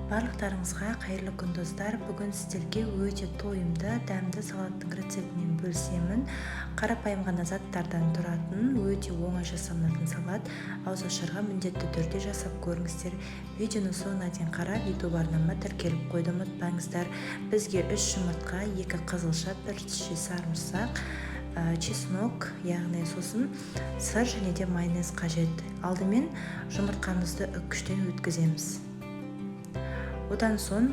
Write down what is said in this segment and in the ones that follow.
Барлықтарыңызға қайырлы күн достар. Бүгін сіздерге өте тойымды, дәмді салаттың рецептімен бөлісемін. Қарапайым ғана заттардан тұратын, өте оңай жасалынатын салат. Ауызашарға міндетті түрде жасап көріңіздер. Видеоны соңына дейін қарап, YouTube арнама тіркеліп қойды ұмытпаңыздар. Бізге 3 жұмыртқа, 2 қызылша, 1 тіше сарымсақ, чеснок, яғни сосын сыр және де майонез қажет. Алдымен жұмыртқамызды үккіштен өткіземіз. Одан соң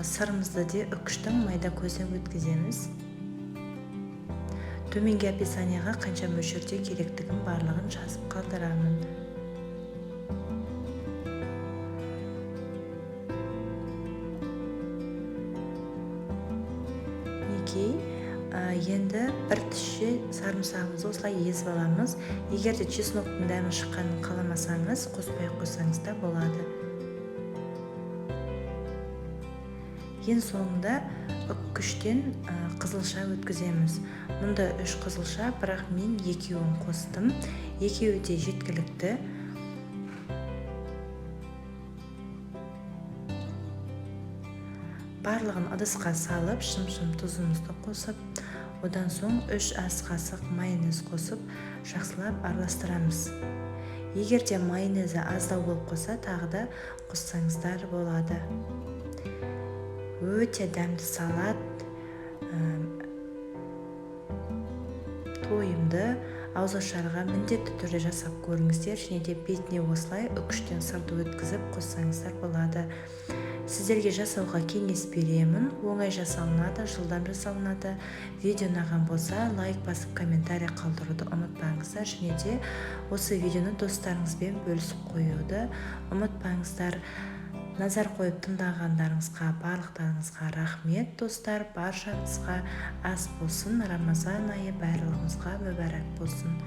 сырымызды де үккіштің майда көзден өткіземіз. Төменге описанияға қанша мөлшерде керектігін барлығын жазып қалдырамын. Енді бір тіше сарымсағымызды осылай езіп аламыз. Егер де чесноктың дәмі шыққанын қаламасаңыз, қоспай қойсаңыз да болады. Ең соңында үккіштен қызылша өткіземіз. Мұнда 3 қызылша, бірақ мен 2-ін қостым. 2-і де жеткілікті. Барлығын ыдысқа салып, шым-шым тұзымызды қосып, одан соң 3 ас қасық майонез қосып, жақсылап араластырамыз. Егер де майонезі аздау болып қоса, тағы да қоссаңыздар болады. Өте дәмді салат, тойымды, ауызашарға міндетті түрде жасап көріңіздер, және де бетіне осылай үккіштен сырды өткізіп қоссаңыздар болады. Сіздерге жасауға кеңес беремін. Оңай жасалынады, жылдам жасалынады. Видео ұнаған болса, лайк басып, комментарий қалдыруды ұмытпаңыздар, және де осы видеоны достарыңызбен бөлісіп қоюды ұмытпаңыздар. Назар қойып тыңдағандарыңызға, барлықтарыңызға рахмет достар. Баршаңызға ас болсын, Рамазан айы барлығымызға мүбәрәк болсын.